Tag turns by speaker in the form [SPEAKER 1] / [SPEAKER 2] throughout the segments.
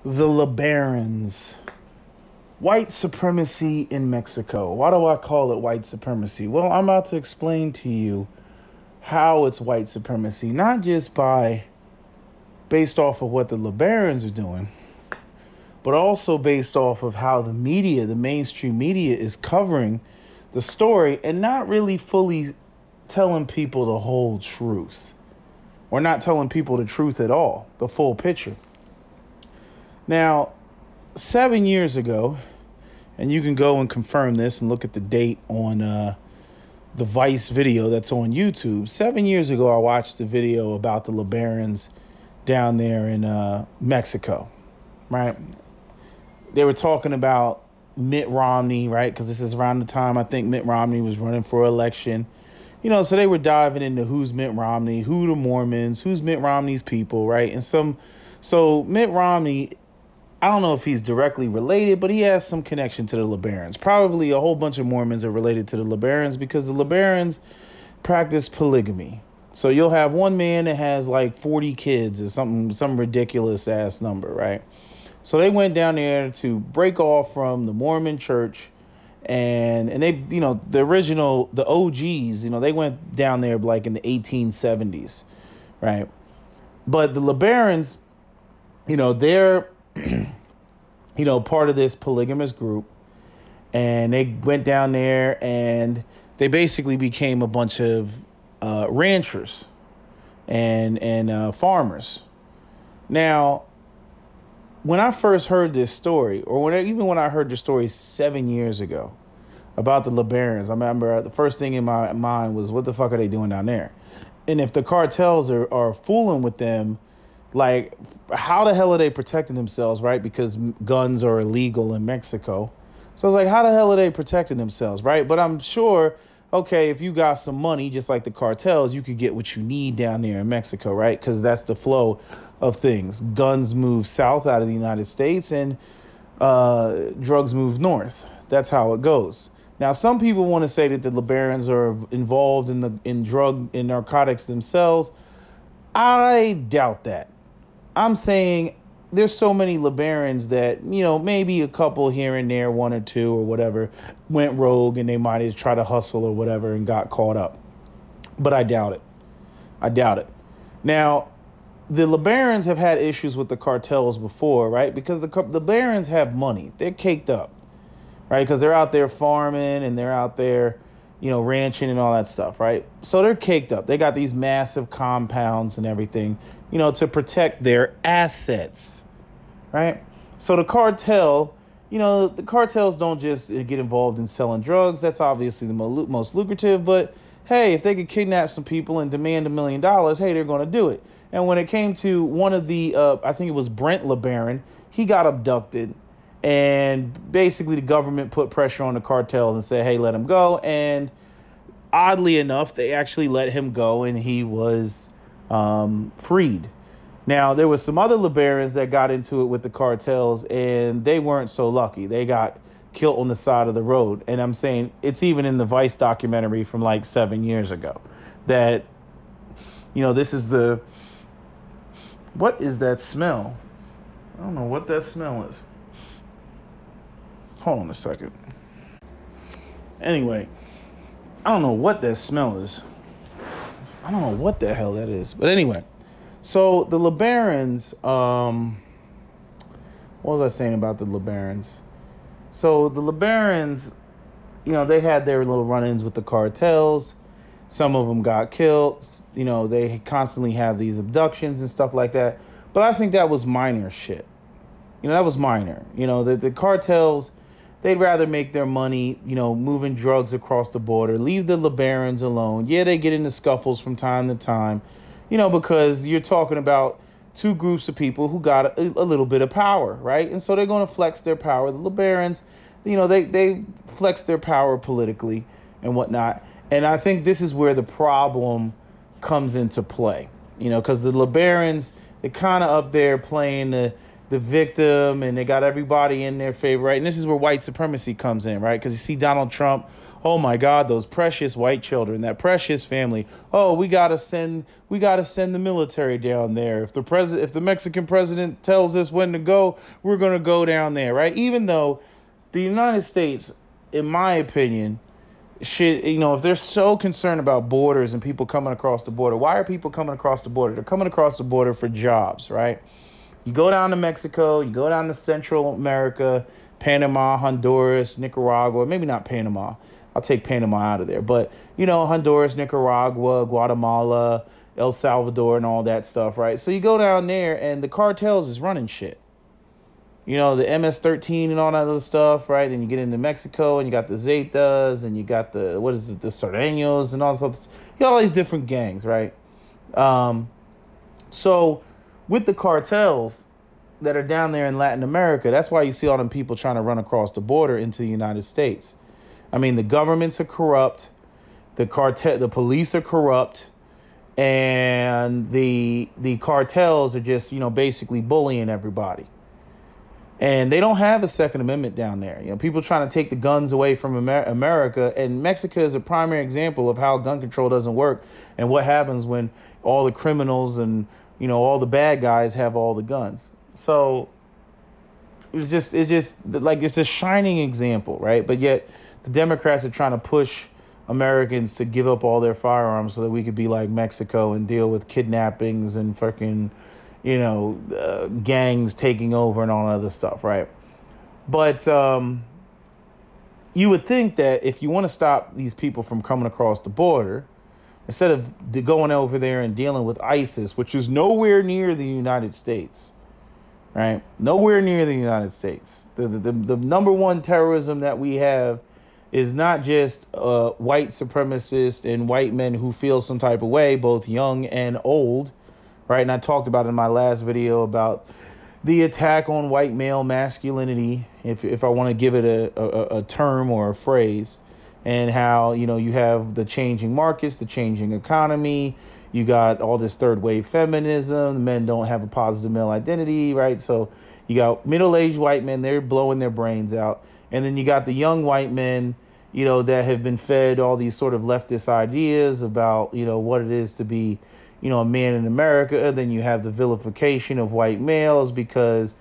[SPEAKER 1] The Lebarons. White supremacy in Mexico. Why do I call it white supremacy? Well, I'm about to explain to you how it's white supremacy, not just based off of what the Lebarons are doing, but also based off of how the media, the mainstream media, is covering the story and not really fully telling people the whole truth, or not telling people the truth at all, the full picture. Now, 7 years ago, and you can go and confirm this and look at the date on the Vice video that's on YouTube. 7 years ago, I watched the video about the Lebarons down there in Mexico, right? They were talking about Mitt Romney, right? Because this is around the time I think Mitt Romney was running for election. So they were diving into who's Mitt Romney, who the Mormons, who's Mitt Romney's people, right? So Mitt Romney, I don't know if he's directly related, but he has some connection to the Lebarons. Probably a whole bunch of Mormons are related to the Lebarons because the Lebarons practice polygamy. So you'll have one man that has like 40 kids or something, some ridiculous ass number, right? So they went down there to break off from the Mormon church, and they, the OGs, they went down there like in the 1870s, right? But the Lebarons, they're part of this polygamous group, and they went down there and they basically became a bunch of ranchers and farmers. Now, when I first heard this story, or when I heard the story 7 years ago about the Lebarons, I remember the first thing in my mind was, what the fuck are they doing down there? And if the cartels are fooling with them, like, how the hell are they protecting themselves, right? Because guns are illegal in Mexico. So I was like, how the hell are they protecting themselves, right? But I'm sure, okay, if you got some money, just like the cartels, you could get what you need down there in Mexico, right? Because that's the flow of things. Guns move south out of the United States, and drugs move north. That's how it goes. Now, some people want to say that the Lebarons are involved in drug and narcotics themselves. I doubt that. I'm saying there's so many Lebarons that, maybe a couple here and there, one or two or whatever, went rogue and they might have tried to hustle or whatever and got caught up. But I doubt it. I doubt it. Now, the Lebarons have had issues with the cartels before, right? Because the Lebarons have money. They're caked up, right? Because they're out there farming and they're out there, ranching and all that stuff, right? So they're caked up. They got these massive compounds and everything, to protect their assets, right? So the cartels don't just get involved in selling drugs. That's obviously the most lucrative. But hey, if they could kidnap some people and demand $1 million, hey, they're going to do it. And when it came to one of the, I think it was Brent LeBaron, he got abducted. And basically the government put pressure on the cartels and said, hey, let him go. And oddly enough, they actually let him go and he was freed. Now, there was some other Lebarons that got into it with the cartels, and they weren't so lucky. They got killed on the side of the road. And I'm saying it's even in the Vice documentary from like 7 years ago that, this is what is that smell? I don't know what that smell is. Hold on a second. Anyway, I don't know what that smell is. I don't know what the hell that is. But anyway, so the Lebarons, what was I saying about the Lebarons? So the Lebarons, they had their little run-ins with the cartels. Some of them got killed. They constantly have these abductions and stuff like that. But I think that was minor shit. That was minor. The cartels, they'd rather make their money, moving drugs across the border. Leave the Lebarons alone. Yeah, they get into scuffles from time to time, because you're talking about two groups of people who got a little bit of power, right? And so they're going to flex their power. The Lebarons, they flex their power politically and whatnot. And I think this is where the problem comes into play, because the Lebarons, they're kind of up there playing the victim, and they got everybody in their favor, right? And this is where white supremacy comes in, right? Because you see Donald Trump Oh my God, those precious white children, that precious family. Oh, we gotta send the military down there. If the Mexican president tells us when to go, we're gonna go down there, right? Even though the United States, in my opinion, should, if they're so concerned about borders and people coming across the border, why are people coming across the border? They're coming across the border for jobs, right? You go down to Mexico, you go down to Central America, Panama, Honduras, Nicaragua, maybe not Panama. I'll take Panama out of there. But, Honduras, Nicaragua, Guatemala, El Salvador, and all that stuff, right? So you go down there and the cartels is running shit. The MS-13 and all that other stuff, right? Then you get into Mexico and you got the Zetas and you got the Serranos and all this stuff. You got all these different gangs, right? So with the cartels that are down there in Latin America, that's why you see all them people trying to run across the border into the United States. I mean, the governments are corrupt, the police are corrupt, and the cartels are just, basically bullying everybody. And they don't have a Second Amendment down there. People trying to take the guns away from America, and Mexico is a primary example of how gun control doesn't work and what happens when all the criminals and all the bad guys have all the guns. So it's just like it's a shining example, right? But yet the Democrats are trying to push Americans to give up all their firearms so that we could be like Mexico and deal with kidnappings and fucking, gangs taking over and all that other stuff, right? But you would think that if you want to stop these people from coming across the border, instead of going over there and dealing with ISIS, which is nowhere near the United States, right? Nowhere near the United States. The number one terrorism that we have is not just white supremacists and white men who feel some type of way, both young and old, right? And I talked about in my last video about the attack on white male masculinity, if I want to give it a term or a phrase, and how, you have the changing markets, the changing economy. You got all this third wave feminism. Men don't have a positive male identity, right? So you got middle-aged white men, they're blowing their brains out. And then you got the young white men, that have been fed all these sort of leftist ideas about, what it is to be, a man in America. Then you have the vilification of white males because,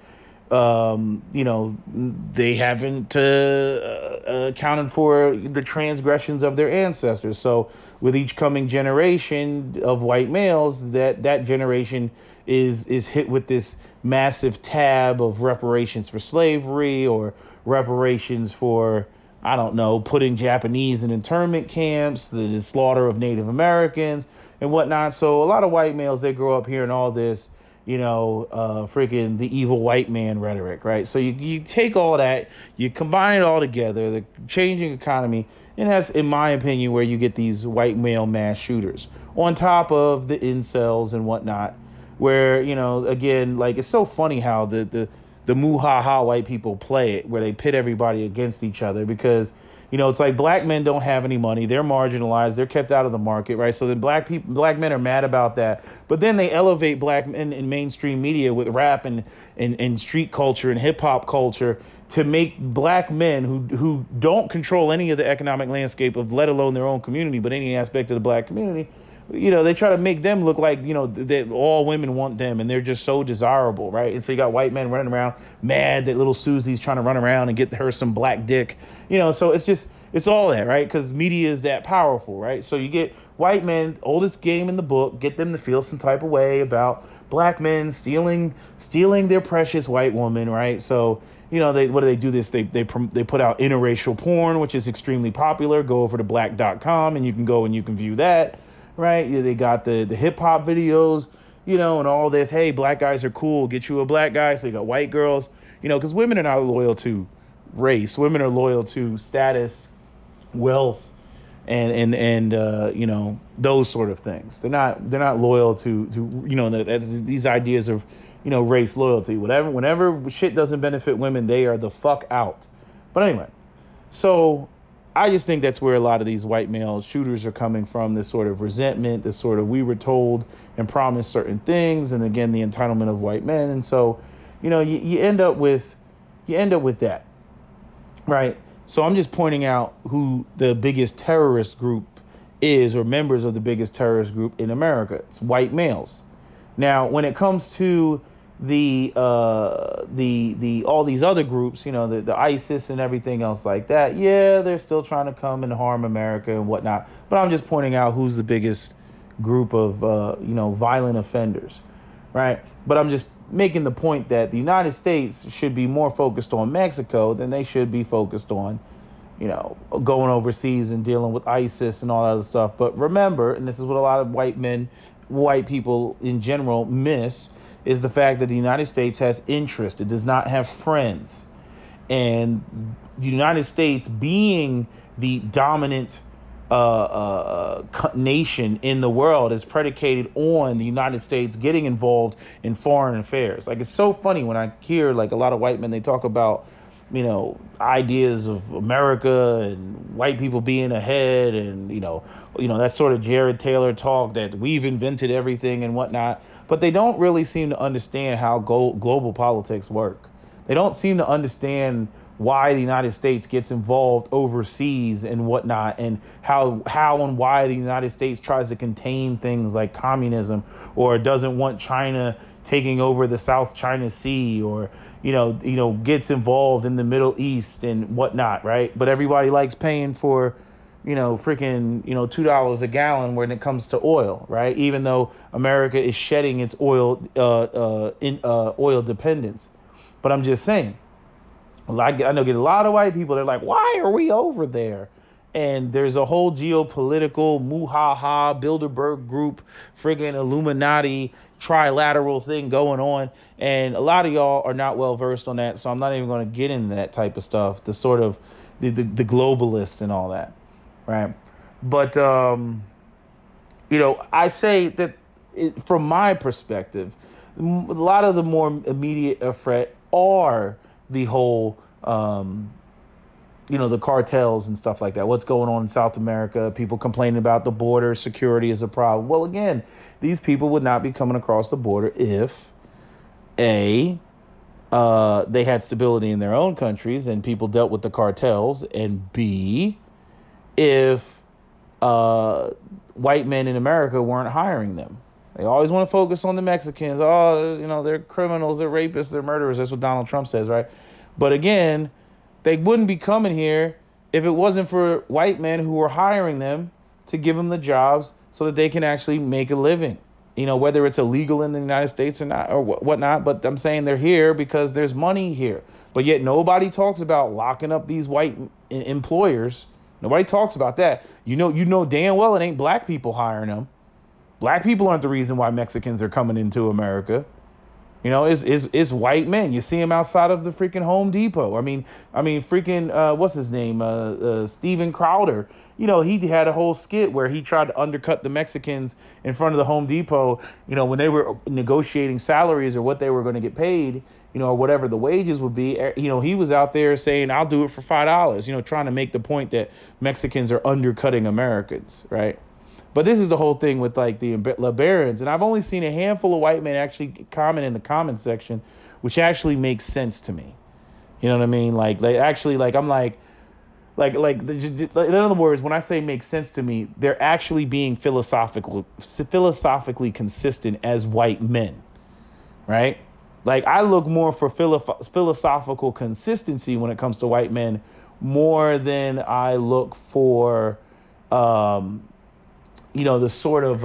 [SPEAKER 1] they haven't accounted for the transgressions of their ancestors. So with each coming generation of white males, that generation is hit with this massive tab of reparations for slavery or reparations for, I don't know, putting Japanese in internment camps, the slaughter of Native Americans and whatnot. So a lot of white males, they grow up hearing all this, freaking the evil white man rhetoric, right? So you take all that, you combine it all together, the changing economy, and that's, in my opinion, where you get these white male mass shooters on top of the incels and whatnot, where, again, like, it's so funny how the moo-ha-ha white people play it, where they pit everybody against each other because, it's like black men don't have any money. They're marginalized. They're kept out of the market, right? So then black men are mad about that. But then they elevate black men in mainstream media with rap and street culture and hip hop culture to make black men who don't control any of the economic landscape of, let alone their own community, but any aspect of the black community, they try to make them look like, that all women want them and they're just so desirable, right? And so you got white men running around mad that little Susie's trying to run around and get her some black dick, so it's all that, right? Because media is that powerful, right? So you get white men, oldest game in the book, get them to feel some type of way about black men stealing their precious white woman, right? So, they do this? They put out interracial porn, which is extremely popular. Go over to black.com and you can go and you can view that. Right? They got the hip hop videos, and all this. Hey, black guys are cool. Get you a black guy. So you got white girls, because women are not loyal to race. Women are loyal to status, wealth, and those sort of things. They're not loyal to these ideas of, race loyalty. Whenever shit doesn't benefit women, they are the fuck out. But anyway, so I just think that's where a lot of these white male shooters are coming from, this sort of resentment, this sort of we were told and promised certain things, and again, the entitlement of white men. And so, you end up with that, right? So I'm just pointing out who the biggest terrorist group is, or members of the biggest terrorist group in America. It's white males. Now, when it comes to the all these other groups, the ISIS and everything else like that, yeah, they're still trying to come and harm America and whatnot. But I'm just pointing out who's the biggest group of violent offenders, right? But I'm just making the point that the United States should be more focused on Mexico than they should be focused on, going overseas and dealing with ISIS and all that other stuff. But remember, and this is what a lot of white people in general miss, is the fact that the United States has interest. It does not have friends. And the United States, being the dominant nation in the world, is predicated on the United States getting involved in foreign affairs. Like, it's so funny when I hear like a lot of white men, they talk about, ideas of America and white people being ahead, and that sort of Jared Taylor talk that we've invented everything and whatnot. But they don't really seem to understand how global politics work. They don't seem to understand why the United States gets involved overseas and whatnot, and how and why the United States tries to contain things like communism, or doesn't want China taking over the South China Sea, or gets involved in the Middle East and whatnot, right? But everybody likes paying for freaking $2 a gallon when it comes to oil, right? Even though America is shedding its oil dependence. But I'm just saying, I get a lot of white people, they're like, why are we over there? And there's a whole geopolitical Muhaha Bilderberg group, friggin' Illuminati trilateral thing going on. And a lot of y'all are not well versed on that, so I'm not even going to get into that type of stuff, the sort of the globalist and all that, right? But I say that from my perspective, a lot of the more immediate threat are the whole the cartels and stuff like that. What's going on in South America? People complaining about the border security is a problem. Well, again, these people would not be coming across the border if they had stability in their own countries and people dealt with the cartels, and B, if white men in America weren't hiring them. They always want to focus on the Mexicans. Oh, they're criminals, they're rapists, they're murderers. That's what Donald Trump says, right? But again, they wouldn't be coming here if it wasn't for white men who were hiring them to give them the jobs so that they can actually make a living. Whether it's illegal in the United States or not, or whatnot. But I'm saying they're here because there's money here. But yet nobody talks about locking up these white employers. Nobody talks about that. You know damn well it ain't black people hiring them. Black people aren't the reason why Mexicans are coming into America. It's white men. You see them outside of the freaking Home Depot. I mean, freaking, what's his name? Steven Crowder. He had a whole skit where he tried to undercut the Mexicans in front of the Home Depot, when they were negotiating salaries or what they were going to get paid, or whatever the wages would be. He was out there saying, I'll do it for $5, trying to make the point that Mexicans are undercutting Americans, right? But this is the whole thing with like the Lebarons. And I've only seen a handful of white men actually comment in the comment section, which actually makes sense to me. You know what I mean? Like they actually, like, I'm like, in other words, when I say makes sense to me, they're actually being philosophically consistent as white men, right? Like I look more for philosophical consistency when it comes to white men more than I look for, the sort of,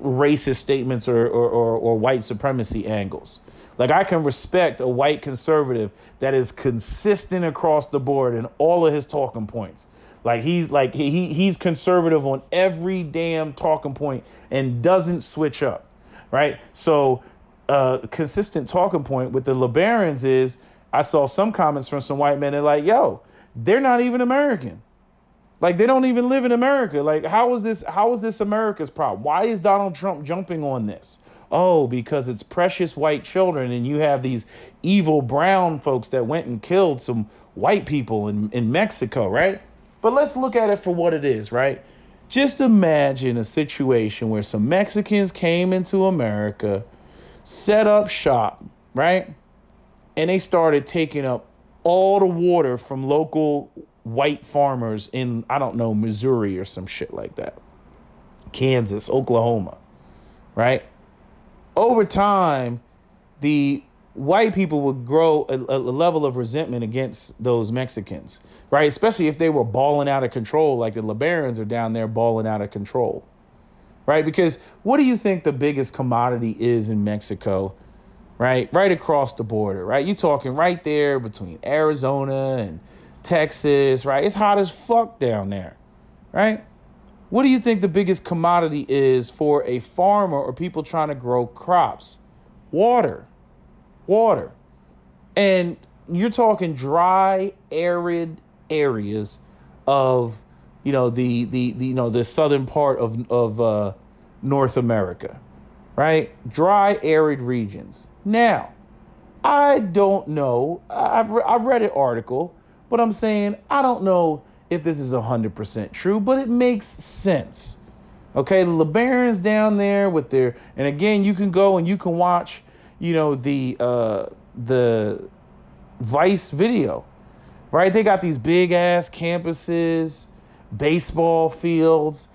[SPEAKER 1] racist statements or white supremacy angles. Like I can respect a white conservative that is consistent across the board in all of his talking points. Like he's conservative on every damn talking point and doesn't switch up, right? So consistent talking point with the Lebarons is, I saw some comments from some white men. They're like, yo, they're not even American. Like they don't even live in America. Like how is this America's problem? Why is Donald Trump jumping on this? Oh, because it's precious white children and you have these evil brown folks that went and killed some white people in Mexico, right? But let's look at it for what it is, right? Just imagine a situation where some Mexicans came into America, set up shop, right? And they started taking up all the water from local white farmers in, I don't know, Missouri or some shit like that, Kansas, Oklahoma, right? Over time, the white people would grow a level of resentment against those Mexicans, right? Especially if they were balling out of control, like the Lebarons are down there balling out of control, right? Because what do you think the biggest commodity is in Mexico, right? Right across the border, right? You're talking right there between Arizona and Texas, right? It's hot as fuck down there, right? What do you think the biggest commodity is for a farmer or people trying to grow crops? Water. And you're talking dry, arid areas of, the southern part of North America, right? Dry, arid regions. Now, I don't know. I've read an article, but I'm saying I don't know if this is 100% true, but it makes sense. Okay, the Lebarons down there with their, and again, you can go and you can watch, the Vice video, right? They got these big ass campuses, baseball fields,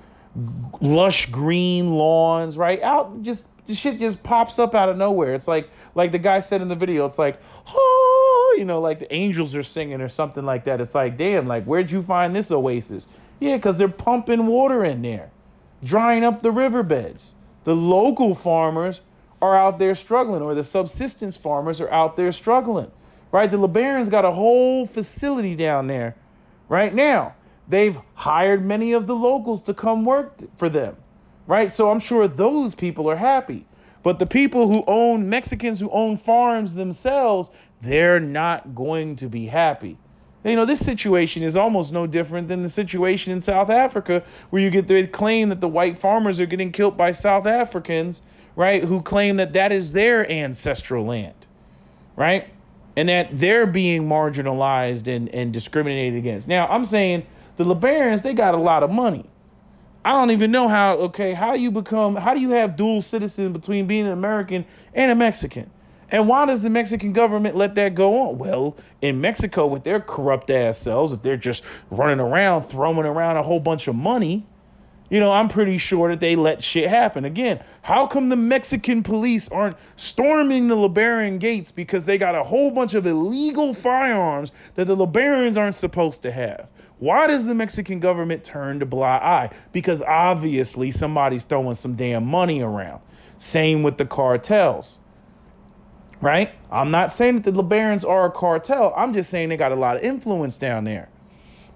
[SPEAKER 1] lush green lawns, right? Out, just the shit just pops up out of nowhere. It's like the guy said in the video, it's like, oh, like the angels are singing or something like that. It's like, damn, like where'd you find this oasis? Yeah, because they're pumping water in there, drying up the riverbeds. The local farmers are out there struggling, or the subsistence farmers are out there struggling, right? The Lebarons got a whole facility down there right now. They've hired many of the locals to come work for them, right? So I'm sure those people are happy. But the people who own, Mexicans who own farms themselves, they're not going to be happy. This situation is almost no different than the situation in South Africa, where they claim that the white farmers are getting killed by South Africans, right, who claim that is their ancestral land, right? And that they're being marginalized and discriminated against. Now, I'm saying the Lebarons, they got a lot of money. I don't even know how do you have dual citizen between being an American and a Mexican? And why does the Mexican government let that go on? Well, in Mexico, with their corrupt ass selves, if they're just running around, throwing around a whole bunch of money, I'm pretty sure that they let shit happen. Again, how come the Mexican police aren't storming the Lebaron gates because they got a whole bunch of illegal firearms that the Lebarons aren't supposed to have? Why does the Mexican government turn a blind eye? Because obviously somebody's throwing some damn money around. Same with the cartels, right? I'm not saying that the Lebarons are a cartel. I'm just saying they got a lot of influence down there.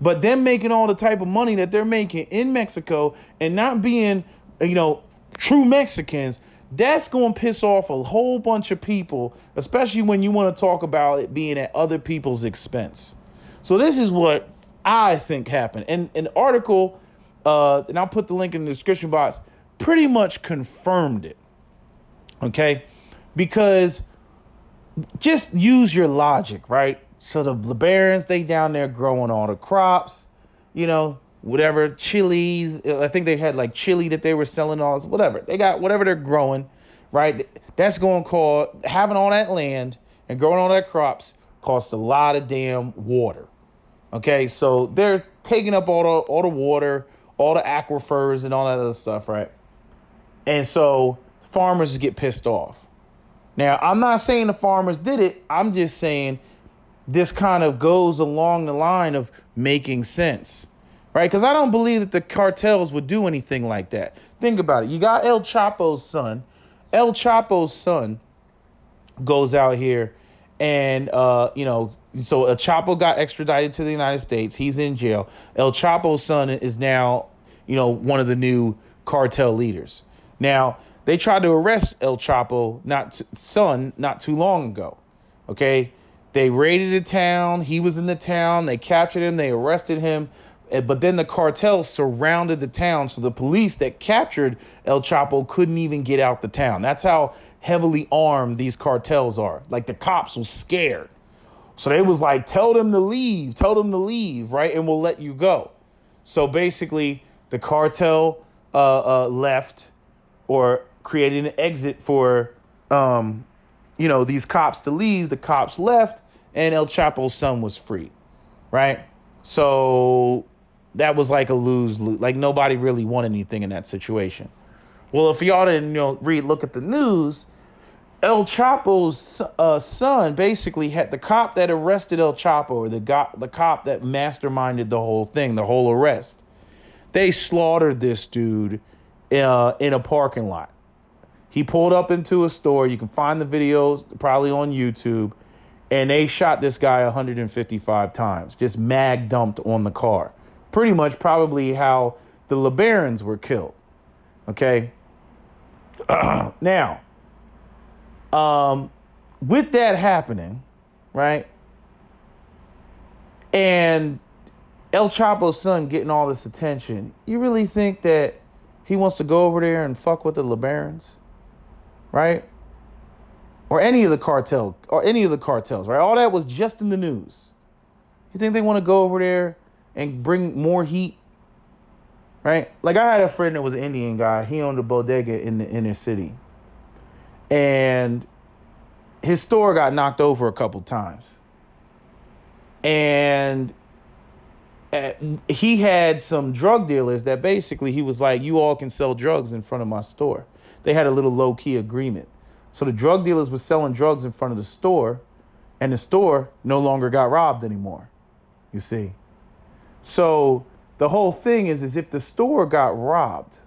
[SPEAKER 1] But them making all the type of money that they're making in Mexico and not being, true Mexicans, that's going to piss off a whole bunch of people, especially when you want to talk about it being at other people's expense. So this is what I think happened. And an article, and I'll put the link in the description box, pretty much confirmed it. Okay? Because just use your logic, right? So the Lebarons, they down there growing all the crops, whatever, chilies. I think they had like chili that they were selling, all this, whatever. They got whatever they're growing, right? That's going to cost, having all that land and growing all that crops costs a lot of damn water. Okay, so they're taking up all the water, all the aquifers and all that other stuff, right? And so farmers get pissed off. Now, I'm not saying the farmers did it. I'm just saying this kind of goes along the line of making sense, right? Because I don't believe that the cartels would do anything like that. Think about it. You got El Chapo's son. El Chapo's son goes out here and, so El Chapo got extradited to the United States. He's in jail. El Chapo's son is now, one of the new cartel leaders. Now, they tried to arrest El Chapo, son, not too long ago, okay? They raided the town. He was in the town. They captured him. They arrested him. But then the cartels surrounded the town. So the police that captured El Chapo couldn't even get out the town. That's how heavily armed these cartels are. Like the cops were scared. So they was like, tell them to leave, right? And we'll let you go. So basically the cartel left, or created an exit for, these cops to leave. The cops left. and El Chapo's son was free, right? So that was like a lose-lose. Like nobody really won anything in that situation. Well, if y'all didn't look at the news, El Chapo's son basically had the cop that arrested El Chapo, or the cop that masterminded the whole thing, the whole arrest. They slaughtered this dude in a parking lot. He pulled up into a store. You can find the videos probably on YouTube. And they shot this guy 155 times, just mag dumped on the car. Pretty much probably how the Lebarons were killed. Okay. Now, with that happening, right, and El Chapo's son getting all this attention, you really think that he wants to go over there and fuck with the Lebarons, right? Or any of the cartels, right? All that was just in the news. You think they want to go over there and bring more heat, right? Like I had a friend that was an Indian guy. He owned a bodega in the inner city, and his store got knocked over a couple times, and he had some drug dealers that basically he was like, you all can sell drugs in front of my store. They had a little low-key agreement. So the drug dealers were selling drugs in front of the store, and the store no longer got robbed anymore, you see. So the whole thing is if the store got robbed,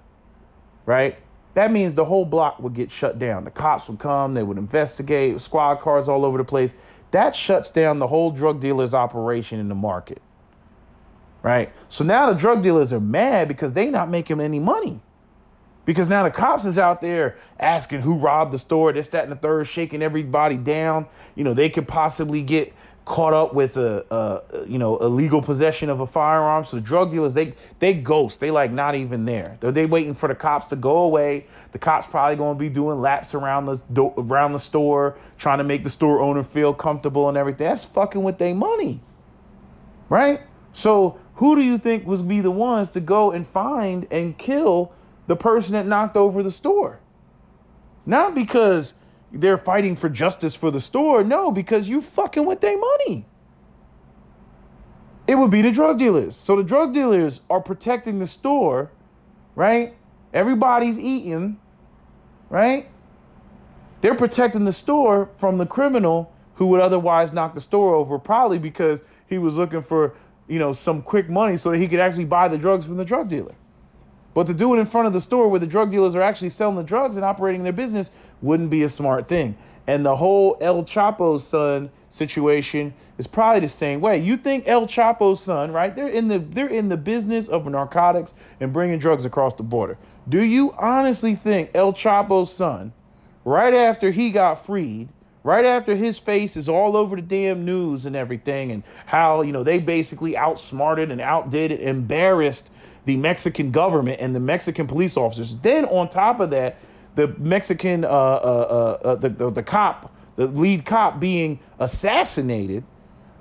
[SPEAKER 1] right, that means the whole block would get shut down. The cops would come, they would investigate, squad cars all over the place. That shuts down the whole drug dealer's operation in the market, right? So now the drug dealers are mad because they not making any money. Because now the cops is out there asking who robbed the store, this, that, and the third, shaking everybody down. You know, they could possibly get caught up with illegal possession of a firearm. So the drug dealers, they ghost. They like not even there. They waiting for the cops to go away. The cops probably going to be doing laps around the store, trying to make the store owner feel comfortable and everything. That's fucking with their money, right? So who do you think would be the ones to go and find and kill the person that knocked over the store? Not because they're fighting for justice for the store. No, because you fucking with their money. It would be the drug dealers. So the drug dealers are protecting the store, right? Everybody's eating, right? They're protecting the store from the criminal who would otherwise knock the store over, probably because he was looking for, some quick money so that he could actually buy the drugs from the drug dealer. But to do it in front of the store where the drug dealers are actually selling the drugs and operating their business wouldn't be a smart thing. And the whole El Chapo's son situation is probably the same way. You think El Chapo's son, right? They're in the business of narcotics and bringing drugs across the border. Do you honestly think El Chapo's son, right after he got freed, right after his face is all over the damn news and everything, and how, they basically outsmarted and outdid and embarrassed the Mexican government and the Mexican police officers. Then on top of that, the Mexican, the cop, the lead cop being assassinated.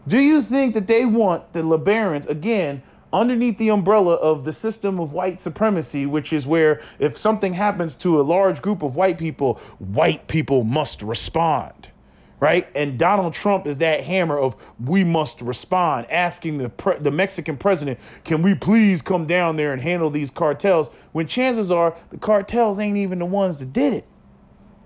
[SPEAKER 1] Do you think that they want the Lebarons, again, underneath the umbrella of the system of white supremacy, which is where if something happens to a large group of white people must respond? Right? And Donald Trump is that hammer of we must respond, asking the Mexican president, can we please come down there and handle these cartels? When chances are the cartels ain't even the ones that did it.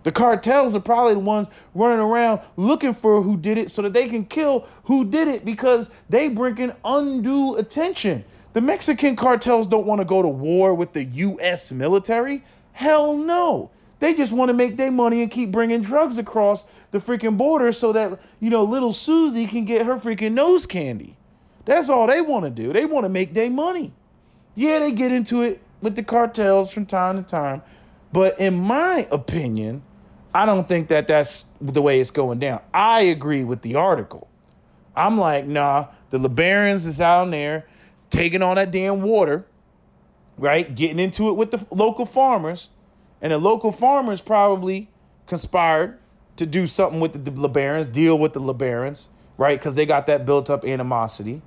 [SPEAKER 1] The cartels are probably the ones running around looking for who did it so that they can kill who did it because they bringing undue attention. The Mexican cartels don't want to go to war with the U.S. military. Hell no. They just want to make their money and keep bringing drugs across the freaking border so that, little Susie can get her freaking nose candy. That's all they want to do. They want to make their money. Yeah, they get into it with the cartels from time to time. But in my opinion, I don't think that that's the way it's going down. I agree with the article. I'm like, nah, the Lebarons is out there taking all that damn water, right? Getting into it with the local farmers. And the local farmers probably conspired to do something with the Lebarons, deal with the Lebarons, right? Because they got that built up animosity.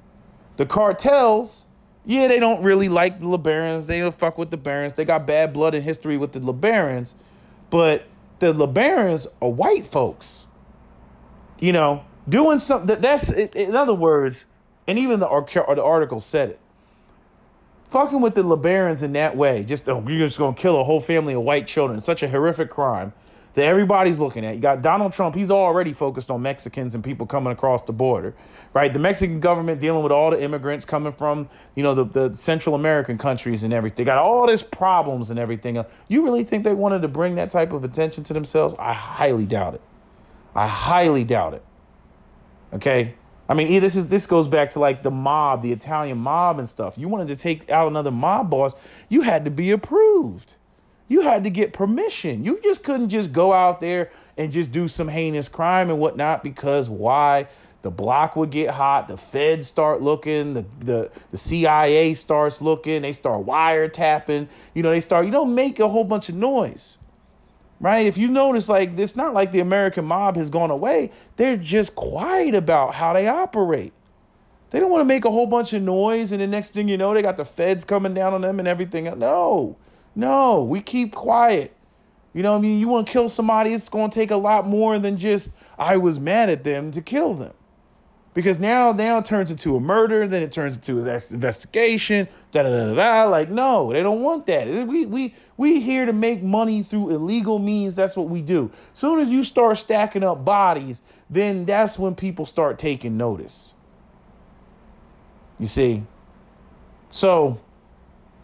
[SPEAKER 1] The cartels, yeah, they don't really like the Lebarons. They don't fuck with the Barons. They got bad blood and history with the Lebarons. But the Lebarons are white folks. Doing something that's in other words, and even the article said it. Fucking with the Lebarons in that way, just you're just gonna kill a whole family of white children. It's such a horrific crime that everybody's looking at. You got Donald Trump, he's already focused on Mexicans and people coming across the border, right? The Mexican government dealing with all the immigrants coming from, the Central American countries and everything. They got all these problems and everything. You really think they wanted to bring that type of attention to themselves? I highly doubt it. I highly doubt it. Okay? I mean, this goes back to like the mob, the Italian mob and stuff. You wanted to take out another mob boss, you had to be approved. You had to get permission. You just couldn't just go out there and just do some heinous crime and whatnot, because why? The block would get hot. The feds start looking. The CIA starts looking. They start wiretapping. They start, make a whole bunch of noise. Right? If you notice, like, it's not like the American mob has gone away. They're just quiet about how they operate. They don't want to make a whole bunch of noise, and the next thing you know, they got the feds coming down on them and everything. No, we keep quiet. You want to kill somebody, it's going to take a lot more than just, I was mad at them to kill them. Because now it turns into a murder, then it turns into an investigation, Like, no, they don't want that. We here to make money through illegal means. That's what we do. Soon as you start stacking up bodies, then that's when people start taking notice. You see? So,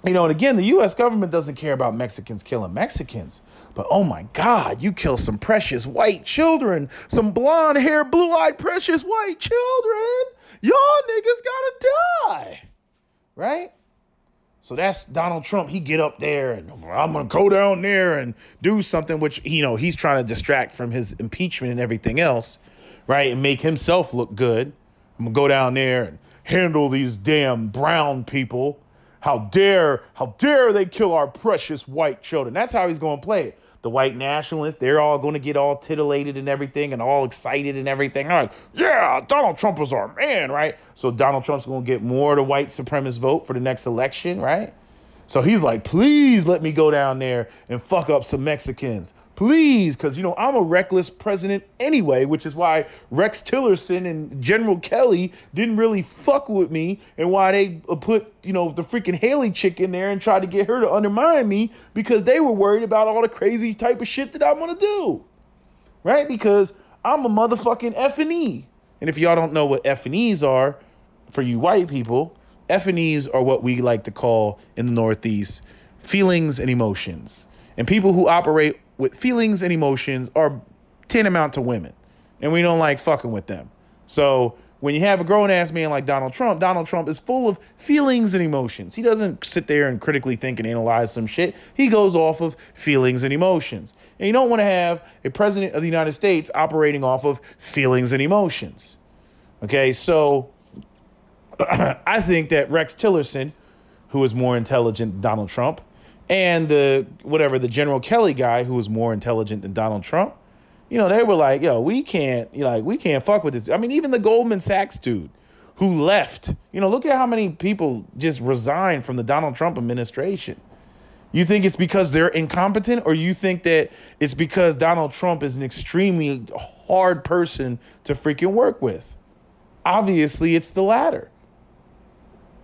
[SPEAKER 1] and again, the U.S. government doesn't care about Mexicans killing Mexicans. But, oh, my God, you kill some precious white children, some blonde hair, blue-eyed, precious white children. Y'all niggas gotta die. Right? So that's Donald Trump. He get up there and I'm going to go down there and do something, which, he's trying to distract from his impeachment and everything else. Right? And make himself look good. I'm going to go down there and handle these damn brown people. How dare they kill our precious white children? That's how he's going to play it. The white nationalists, they're all going to get all titillated and everything and all excited and everything. They're like, yeah, Donald Trump is our man, right? So Donald Trump's going to get more of the white supremacist vote for the next election, right? So he's like, please let me go down there and fuck up some Mexicans. Please, because, I'm a reckless president anyway, which is why Rex Tillerson and General Kelly didn't really fuck with me, and why they put, the freaking Haley chick in there and tried to get her to undermine me, because they were worried about all the crazy type of shit that I'm going to do. Right? Because I'm a motherfucking F&E. And if y'all don't know what F&Es are, for you white people, F&Es are what we like to call in the Northeast feelings and emotions. And people who operate with feelings and emotions are tantamount to women. And we don't like fucking with them. So when you have a grown-ass man like Donald Trump is full of feelings and emotions. He doesn't sit there and critically think and analyze some shit. He goes off of feelings and emotions. And you don't want to have a president of the United States operating off of feelings and emotions. Okay, so I think that Rex Tillerson, who is more intelligent than Donald Trump, and the General Kelly guy, who was more intelligent than Donald Trump, they were like, yo, we can't fuck with this. I mean, even the Goldman Sachs dude who left, look at how many people just resigned from the Donald Trump administration. You think it's because they're incompetent, or you think that it's because Donald Trump is an extremely hard person to freaking work with? Obviously, it's the latter.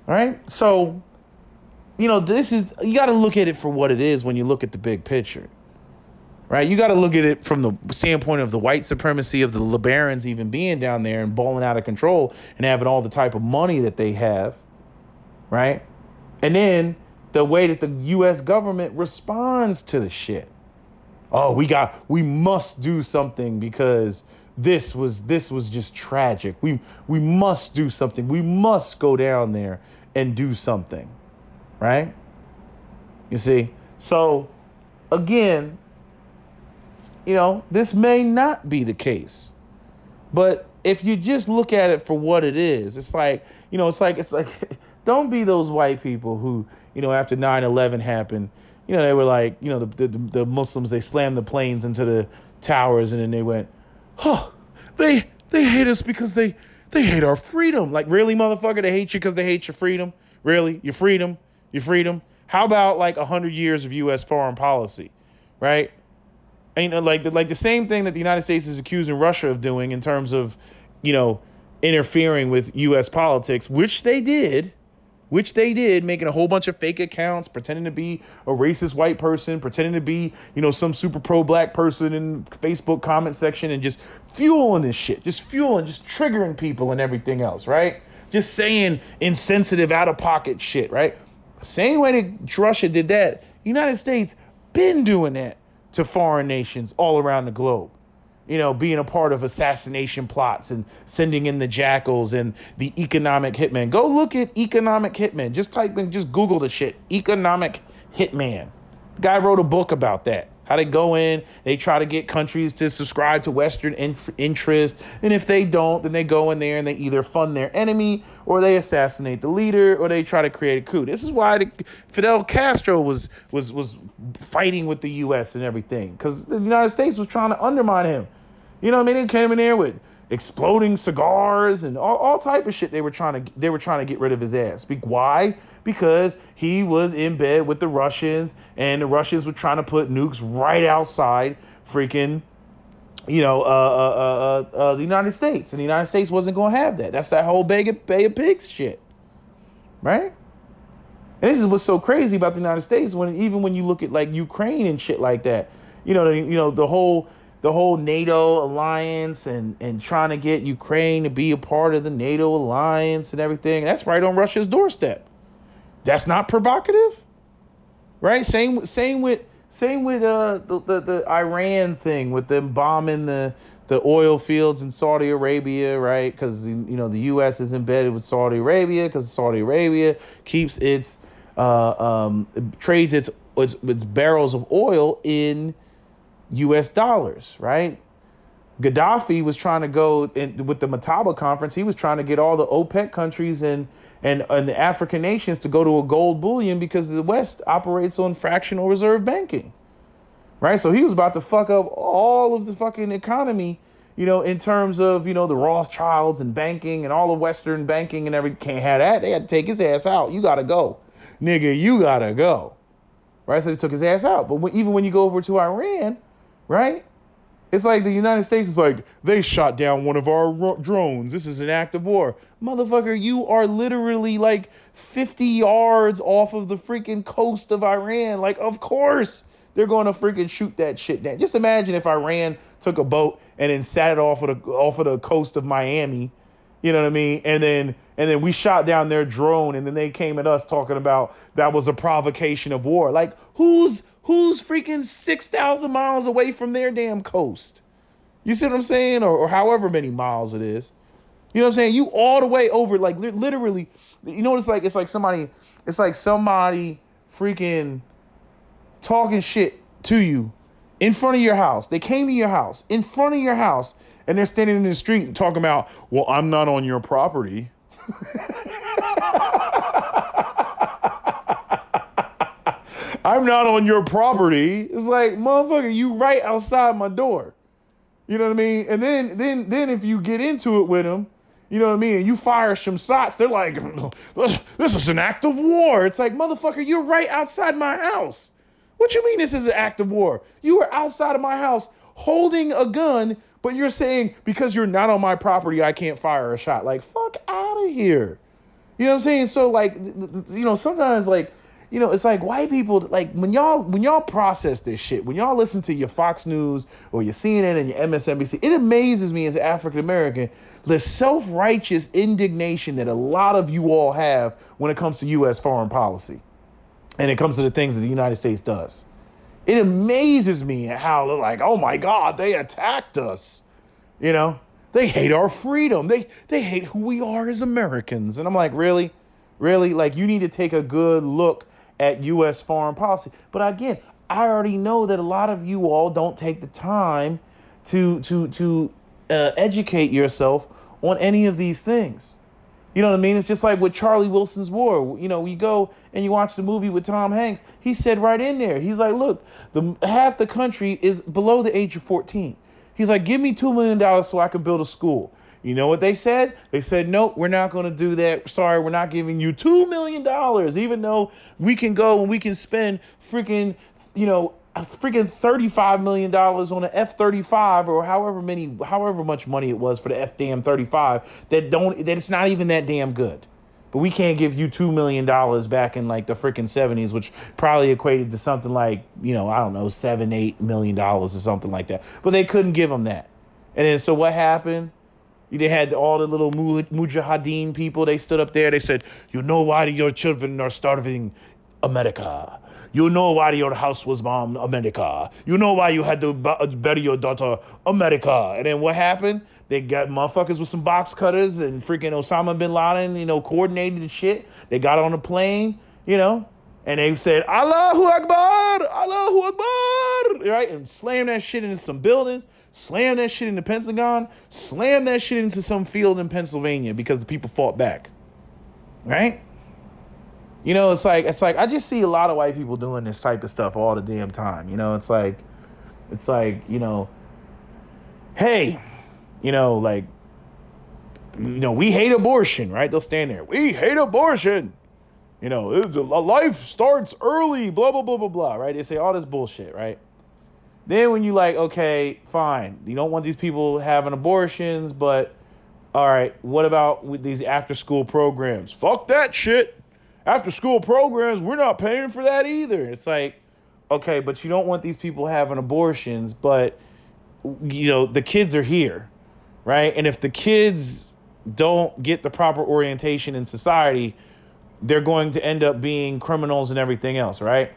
[SPEAKER 1] All right. So, you got to look at it for what it is when you look at the big picture. Right. You got to look at it from the standpoint of the white supremacy of the Lebarons even being down there and balling out of control and having all the type of money that they have. Right. And then the way that the U.S. government responds to the shit. Oh, we must do something because this was just tragic. We must do something. We must go down there and do something. Right? You see? So, again, this may not be the case. But if you just look at it for what it is, it's like don't be those white people who, after 9/11 happened, they were like, the Muslims, they slammed the planes into the towers, and then they went, oh, they hate us because they hate our freedom. Like, really, motherfucker? They hate you because they hate your freedom? Really? Your freedom? How about like 100 years of U.S. foreign policy, right? And like the same thing that the United States is accusing Russia of doing in terms of, you know, interfering with U.S. politics, which they did, making a whole bunch of fake accounts, pretending to be a racist white person, pretending to be, you know, some super pro black person in Facebook comment section, and just fueling this shit, just triggering people and everything else, right? Just saying insensitive, out of pocket shit, right? Same way that Russia did that, United States been doing that to foreign nations all around the globe. You know, being a part of assassination plots and sending in the jackals and the economic hitman. Go look at economic hitman. Just Google the shit. Economic hitman. Guy wrote a book about that. How they go in, they try to get countries to subscribe to Western interest. And if they don't, then they go in there and they either fund their enemy, or they assassinate the leader, or they try to create a coup. This is why Fidel Castro was fighting with the U.S. and everything, because the United States was trying to undermine him. You know what I mean? They came in there with exploding cigars and all type of shit. They were trying to get rid of his ass. Why? Because he was in bed with the Russians, and the Russians were trying to put nukes right outside freaking, you know, the United States, and the United States wasn't going to have that. That's that whole Bay of Pigs shit, right? And this is what's so crazy about the United States, even when you look at like Ukraine and shit like that, the whole NATO alliance and trying to get Ukraine to be a part of the NATO alliance and everything. That's right on Russia's doorstep. That's not provocative, right? Same with the Iran thing, with them bombing the oil fields in Saudi Arabia, right? Because the U.S. is embedded with Saudi Arabia, because Saudi Arabia keeps trades its barrels of oil in U.S. dollars, right? Gaddafi was trying to go with the Mataba conference. He was trying to get all the OPEC countries and the African nations to go to a gold bullion, because the West operates on fractional reserve banking, right? So he was about to fuck up all of the fucking economy, in terms of, the Rothschilds and banking and all the Western banking and everything. Can't have that. They had to take his ass out. You got to go. Nigga, you got to go. Right? So they took his ass out. But even when you go over to Iran, right? It's like the United States is like, they shot down one of our drones. This is an act of war. Motherfucker, you are literally like 50 yards off of the freaking coast of Iran. Like, of course they're going to freaking shoot that shit down. Just imagine if Iran took a boat and then sat it off of the coast of Miami. You know what I mean? And then we shot down their drone, and then they came at us talking about that was a provocation of war. Like, who's freaking 6,000 miles away from their damn coast? You see what I'm saying? Or however many miles it is. You know what I'm saying? You all the way over, like literally, you know what it's like? It's like somebody freaking talking shit to you in front of your house. They came to your house, in front of your house, and they're standing in the street and talking about, well, I'm not on your property. I'm not on your property. It's like, motherfucker, you right outside my door. You know what I mean? And then if you get into it with them, you know what I mean, and you fire some shots, they're like, this is an act of war. It's like, motherfucker, you're right outside my house. What you mean this is an act of war? You were outside of my house holding a gun, but you're saying because you're not on my property, I can't fire a shot. Like, fuck out of here. You know what I'm saying? So, like, sometimes, like, it's like white people, like, when y'all process this shit, when y'all listen to your Fox News or your CNN and your MSNBC, it amazes me as an African American the self-righteous indignation that a lot of you all have when it comes to U.S. foreign policy and it comes to the things that the United States does. It amazes me how they're like, oh my God, they attacked us. They hate our freedom. They hate who we are as Americans. And I'm like, really? Really? Like, you need to take a good look at U.S. foreign policy. But again, I already know that a lot of you all don't take the time to educate yourself on any of these things. You know what I mean? It's just like with Charlie Wilson's War. You go and you watch the movie with Tom Hanks. He said right in there, he's like, look, half the country is below the age of 14. He's like, give me $2 million so I can build a school. You know what they said? They said, nope, we're not going to do that. Sorry, we're not giving you $2 million, even though we can go and we can spend freaking, a freaking $35 million on an F-35 or however much money it was for the F-35 that it's not even that damn good. But we can't give you $2 million back in like the freaking 70s, which probably equated to something like, I don't know, $7-8 million or something like that. But they couldn't give them that. And then so what happened? They had all the little mujahideen people. They stood up there. They said, you know why your children are starving? America. You know why your house was bombed? America. You know why you had to bury your daughter? America. And then what happened? They got motherfuckers with some box cutters and freaking Osama bin Laden, coordinated the shit. They got on a plane, and they said, Allahu Akbar, Allahu Akbar, right? And slam that shit into some buildings, slam that shit into Pentagon, slam that shit into some field in Pennsylvania because the people fought back, right? It's like I just see a lot of white people doing this type of stuff all the damn time. It's like, hey, we hate abortion, right? They'll stand there. We hate abortion. Life starts early, blah, blah, blah, blah, blah, right? They say all this bullshit, right? Then when you like, okay, fine. You don't want these people having abortions, but all right, what about with these after school programs? Fuck that shit. After school programs, we're not paying for that either. It's like, okay, but you don't want these people having abortions, but the kids are here, right? And if the kids don't get the proper orientation in society, they're going to end up being criminals and everything else, right?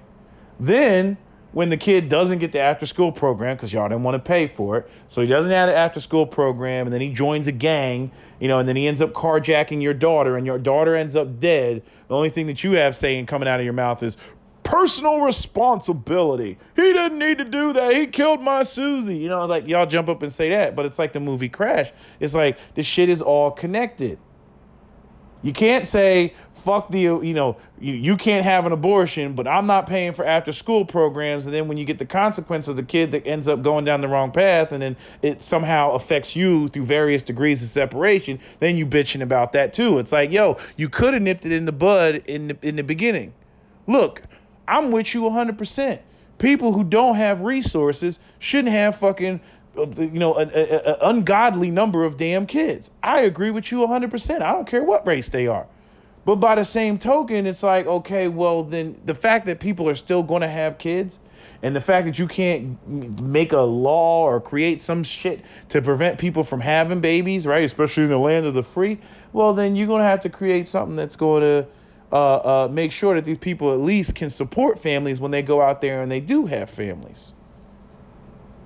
[SPEAKER 1] Then when the kid doesn't get the after school program because y'all didn't want to pay for it, so he doesn't have the after school program, and then he joins a gang, and then he ends up carjacking your daughter, and your daughter ends up dead. The only thing that you have saying coming out of your mouth is personal responsibility. He didn't need to do that. He killed my Susie. Like y'all jump up and say that, but it's like the movie Crash. It's like the shit is all connected. You can't say, fuck you can't have an abortion, but I'm not paying for after school programs. And then when you get the consequence of the kid that ends up going down the wrong path, and then it somehow affects you through various degrees of separation, then you bitching about that too. It's like, yo, you could have nipped it in the bud in the beginning. Look, I'm with you 100%. People who don't have resources shouldn't have fucking an ungodly number of damn kids. I agree with you 100%. I don't care what race they are. But by the same token, it's like, okay, well, then the fact that people are still going to have kids, and the fact that you can't make a law or create some shit to prevent people from having babies, right, especially in the land of the free, well, then you're going to have to create something that's going to make sure that these people at least can support families when they go out there and they do have families.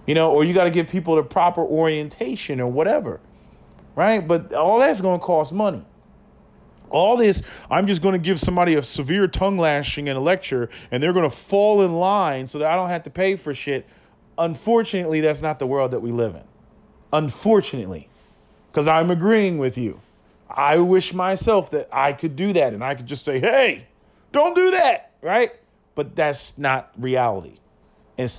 [SPEAKER 1] Or you got to give people the proper orientation or whatever, right? But all that's going to cost money. All this, I'm just going to give somebody a severe tongue lashing in a lecture, and they're going to fall in line so that I don't have to pay for shit. Unfortunately, that's not the world that we live in. Unfortunately, because I'm agreeing with you. I wish myself that I could do that, and I could just say, hey, don't do that, right? But that's not reality. And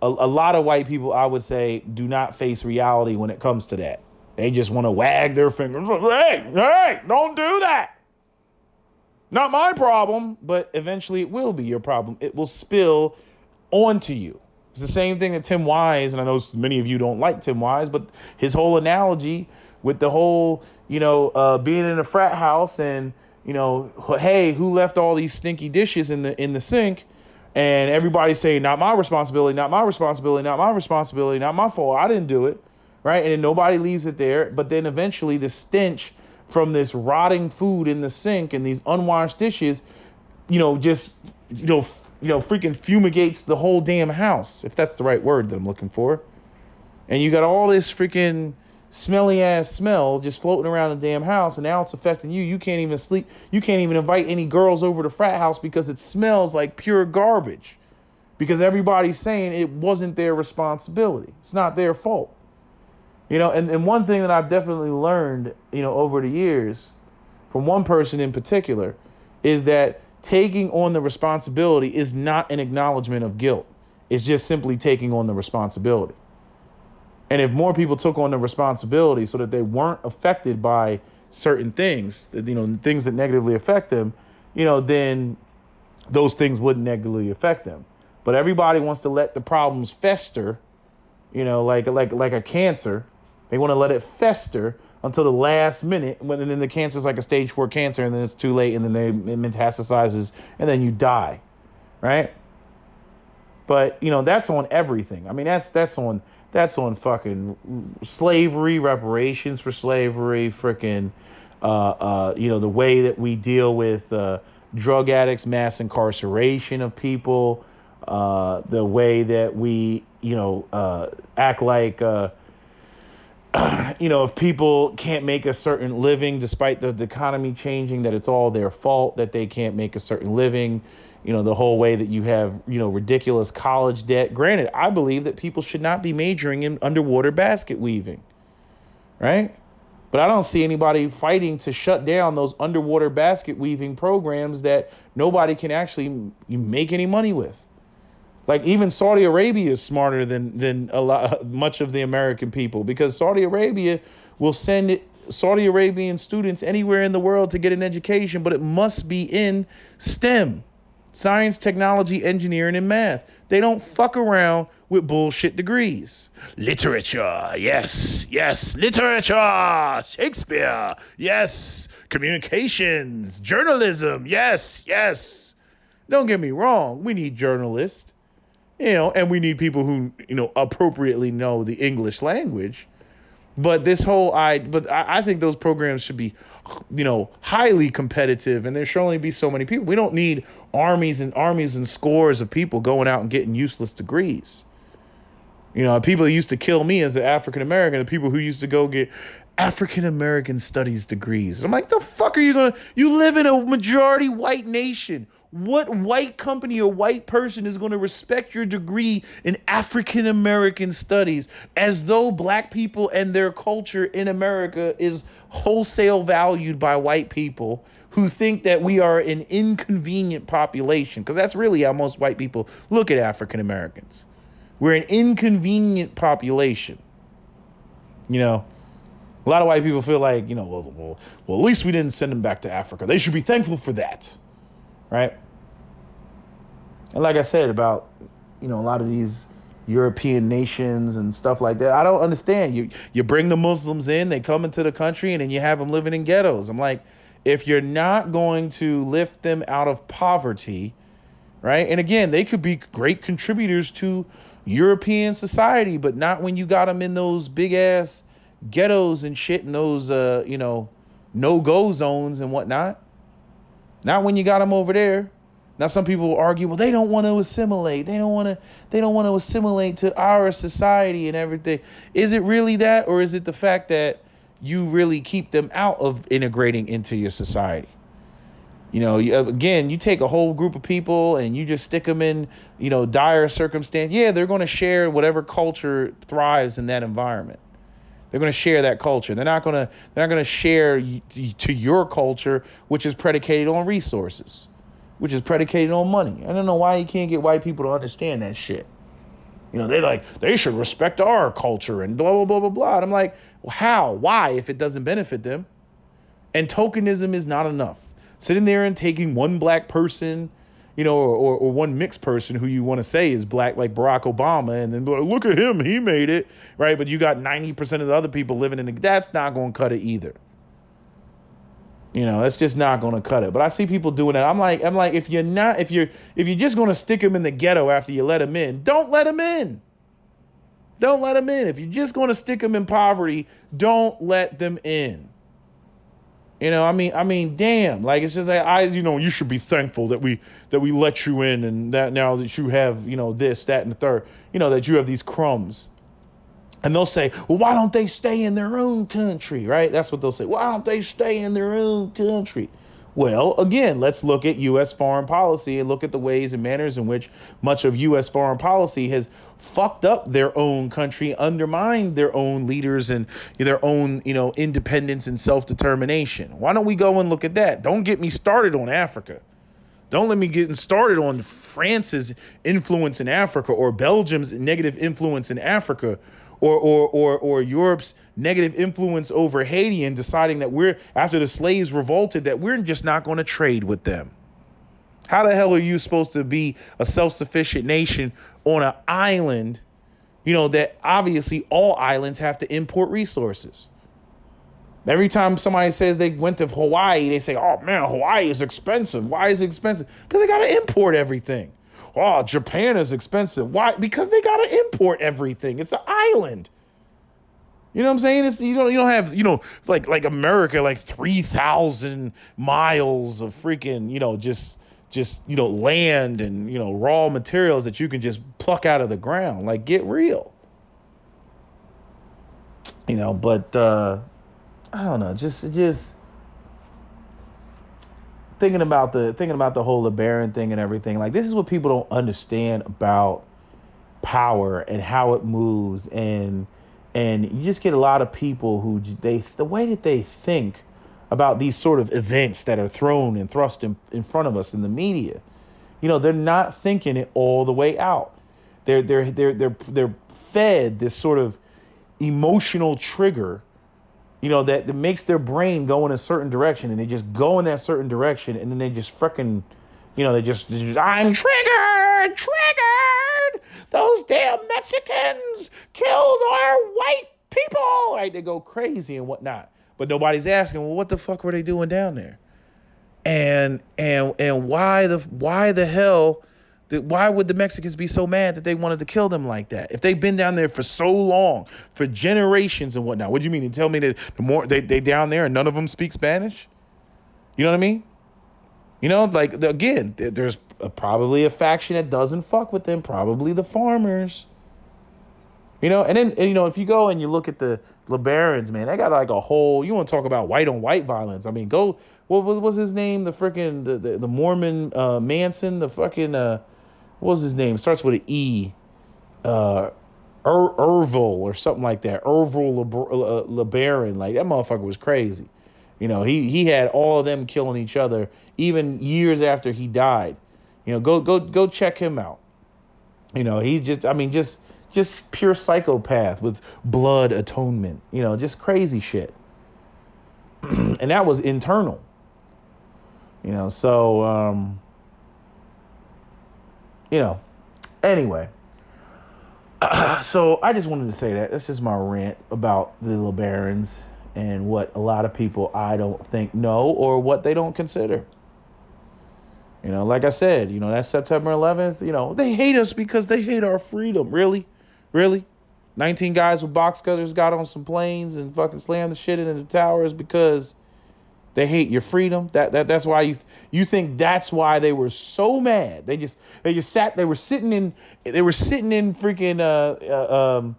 [SPEAKER 1] a lot of white people, I would say, do not face reality when it comes to that. They just want to wag their fingers. Hey, don't do that. Not my problem, but eventually it will be your problem. It will spill onto you. It's the same thing that Tim Wise, and I know many of you don't like Tim Wise, but his whole analogy with the whole, being in a frat house and, hey, who left all these stinky dishes in the sink? And everybody saying, not my responsibility, not my responsibility, not my responsibility, not my fault. I didn't do it. Right. And then nobody leaves it there. But then eventually the stench from this rotting food in the sink and these unwashed dishes, freaking fumigates the whole damn house, if that's the right word that I'm looking for. And you got all this freaking smelly ass smell just floating around the damn house, and now it's affecting you. You can't even sleep. You can't even invite any girls over to frat house because it smells like pure garbage. Because everybody's saying it wasn't their responsibility. It's not their fault. And one thing that I've definitely learned, over the years from one person in particular is that taking on the responsibility is not an acknowledgement of guilt. It's just simply taking on the responsibility. And if more people took on the responsibility so that they weren't affected by certain things, things that negatively affect them, then those things wouldn't negatively affect them. But everybody wants to let the problems fester, like a cancer. They want to let it fester until the last minute, when then the cancer is like a stage 4 cancer, and then it's too late, and then it metastasizes, and then you die, right? But that's on everything. I mean, that's on fucking slavery, reparations for slavery, freaking, the way that we deal with drug addicts, mass incarceration of people, the way that we, act like, if people can't make a certain living despite the economy changing, that it's all their fault that they can't make a certain living. The whole way that you have, ridiculous college debt. Granted, I believe that people should not be majoring in underwater basket weaving, right? But I don't see anybody fighting to shut down those underwater basket weaving programs that nobody can actually make any money with. Like, even Saudi Arabia is smarter than much of the American people, because Saudi Arabia will send Saudi Arabian students anywhere in the world to get an education, but it must be in STEM. Science, technology, engineering, and math. They don't fuck around with bullshit degrees. Literature, yes, literature, Shakespeare, yes, communications, journalism, yes. Don't get me wrong, we need journalists, and we need people who, appropriately know the English language. But I think those programs should be, highly competitive, and there should only be so many people. We don't need armies and scores of people going out and getting useless degrees. People used to kill me as an African American, the people who used to go get African American studies degrees. I'm like, the fuck are you live in a majority white nation. What white company or white person is going to respect your degree in African American studies, as though black people and their culture in America is wholesale valued by white people who think that we are an inconvenient population? Because that's really how most white people look at African Americans. We're an inconvenient population. A lot of white people feel like, well, at least we didn't send them back to Africa. They should be thankful for that. Right? And like I said about, a lot of these European nations and stuff like that, I don't understand. You bring the Muslims in, they come into the country, and then you have them living in ghettos. I'm like, if you're not going to lift them out of poverty, right? And again, they could be great contributors to European society, but not when you got them in those big ass ghettos and shit, and those, no-go zones and whatnot. Not when you got them over there. Now, some people will argue, well, they don't want to assimilate. They don't want to assimilate to our society and everything. Is it really that, or is it the fact that you really keep them out of integrating into your society? Again, you take a whole group of people and you just stick them in, dire circumstance. Yeah, they're going to share whatever culture thrives in that environment. They're going to share that culture. They're not going to share to your culture, which is predicated on resources, which is predicated on money. I don't know why you can't get white people to understand that shit. They should respect our culture and blah, blah, blah, blah, blah. And I'm like, well, how? Why, if it doesn't benefit them? And tokenism is not enough. Sitting there and taking one black person, or one mixed person who you want to say is black, like Barack Obama, and then look at him, he made it, right? But you got 90% of the other people living that's not going to cut it either. That's just not going to cut it. But I see people doing that. I'm like, if you're just going to stick them in the ghetto after you let them in, don't let them in. Don't let them in. If you're just going to stick them in poverty, don't let them in. I mean, damn. Like, it's just like, you should be thankful that we let you in, and that now that you have, this, that, and the third, that you have these crumbs. And they'll say, well, why don't they stay in their own country, right? That's what they'll say. Why don't they stay in their own country? Well, again, let's look at U.S. foreign policy and look at the ways and manners in which much of U.S. foreign policy has fucked up their own country, undermined their own leaders and their own, independence and self-determination. Why don't we go and look at that? Don't get me started on Africa. Don't let me get started on France's influence in Africa, or Belgium's negative influence in Africa, or Europe's negative influence over Haiti, and deciding that after the slaves revolted, that we're just not going to trade with them. How the hell are you supposed to be a self-sufficient nation on an island, that obviously all islands have to import resources? Every time somebody says they went to Hawaii, they say, oh man, Hawaii is expensive. Why is it expensive? Because they got to import everything. Oh, Japan is expensive. Why? Because they got to import everything. It's an island. You know what I'm saying? It's you don't have like America, like 3,000 miles of freaking just land and raw materials that you can just pluck out of the ground. Like, get real. But I don't know, just thinking about the whole LeBaron thing and everything. Like, this is what people don't understand about power and how it moves, and you just get a lot of people who the way that they think about these sort of events that are thrown and thrust in front of us in the media. They're not thinking it all the way out. They're fed this sort of emotional trigger, that makes their brain go in a certain direction, and they just go in that certain direction, and then they just freaking, they just I'm triggered. Those damn Mexicans killed our white people. Right? They go crazy and whatnot. But nobody's asking, well, what the fuck were they doing down there? And why the hell? Why would the Mexicans be so mad that they wanted to kill them like that? If they've been down there for so long, for generations and whatnot. What do you mean? You tell me that the more they down there and none of them speak Spanish? You know what I mean? Again, there's probably a faction that doesn't fuck with them. Probably the farmers. And then if you go and you look at the Lebarons, man, they got like a whole. You want to talk about white on white violence? I mean, go. What was his name? The freaking the Mormon Manson. The fucking what was his name? It starts with an E. Ervil or something like that. Ervil LeBaron. Like, that motherfucker was crazy. He had all of them killing each other even years after he died. Go check him out. He's just pure psychopath with blood atonement. Just crazy shit. And that was internal. Anyway. So I just wanted to say that. That's just my rant about the Lebarons and what a lot of people I don't think know, or what they don't consider. Like I said, that September 11th, they hate us because they hate our freedom. Really? 19 guys with box cutters got on some planes and fucking slammed the shit into the towers because they hate your freedom. That's why you think that's why they were so mad. They were sitting in freaking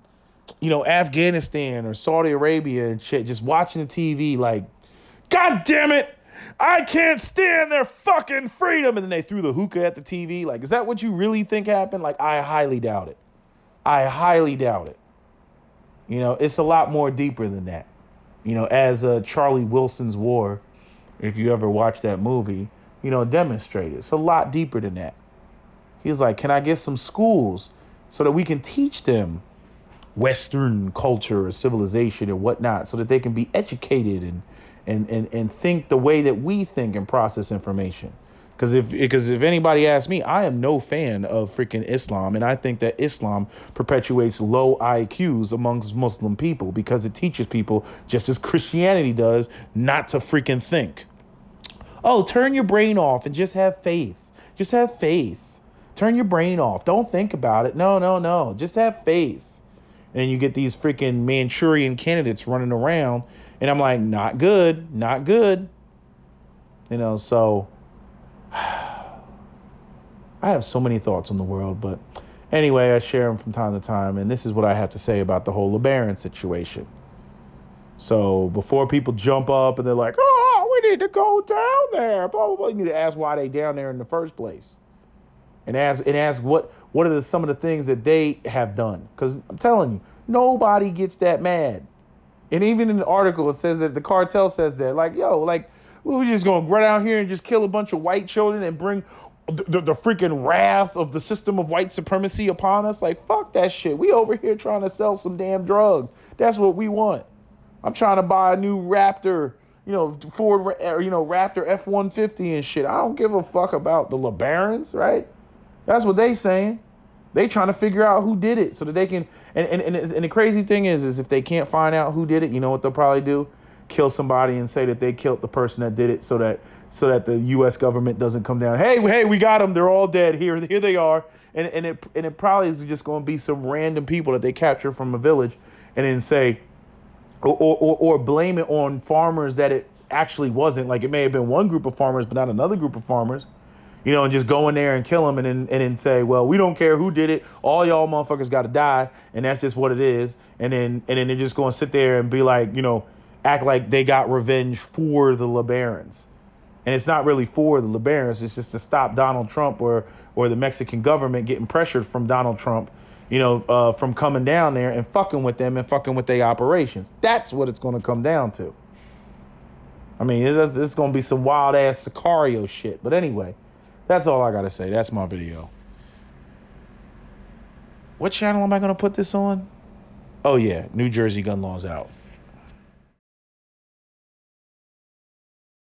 [SPEAKER 1] Afghanistan or Saudi Arabia and shit, just watching the TV like, God damn it, I can't stand their fucking freedom. And then they threw the hookah at the TV. Like, is that what you really think happened? Like, I highly doubt it. It's a lot more deeper than that. As Charlie Wilson's War, if you ever watched that movie, demonstrated. It's a lot deeper than that. He was like, can I get some schools so that we can teach them Western culture or civilization and whatnot, so that they can be educated and think the way that we think and process information. Because if anybody asks me, I am no fan of freaking Islam, and I think that Islam perpetuates low IQs amongst Muslim people because it teaches people, just as Christianity does, not to freaking think. Oh, turn your brain off and just have faith. Just have faith. Turn your brain off. Don't think about it. No. Just have faith. And you get these freaking Manchurian candidates running around, and I'm like, not good. So I have so many thoughts on the world, but anyway, I share them from time to time, and this is what I have to say about the whole Lebaron situation. So before people jump up and they're like, oh, we need to go down there, blah, blah, blah, you need to ask why they down there in the first place. And ask what are some of the things that they have done. Because I'm telling you, nobody gets that mad. And even in the article, it says that the cartel says that, like, we're just going to run out here and just kill a bunch of white children and bring the freaking wrath of the system of white supremacy upon us. Like, fuck that shit. We over here trying to sell some damn drugs. That's what we want. I'm trying to buy a new Raptor Ford, Raptor F-150 and shit. I don't give a fuck about the Lebarons, right? That's what they saying. They trying to figure out who did it so that they can. And the crazy thing is if they can't find out who did it, you know what they'll probably do? Kill somebody and say that they killed the person that did it, so that the U.S. government doesn't come down. Hey, we got them. They're all dead. Here they are. And it probably is just going to be some random people that they capture from a village, and then say, or blame it on farmers that it actually wasn't. Like, it may have been one group of farmers, but not another group of farmers. And just go in there and kill them, and then say, well, we don't care who did it. All y'all motherfuckers got to die, and that's just what it is. And then they're just going to sit there and be like, act like they got revenge for the Lebarons. And it's not really for the Lebarons. It's just to stop Donald Trump or the Mexican government getting pressured from Donald Trump, from coming down there and fucking with them and fucking with their operations. That's what it's going to come down to. I mean, it's going to be some wild ass Sicario shit. But anyway, that's all I got to say. That's my video. What channel am I going to put this on? Oh, yeah. New Jersey gun laws out.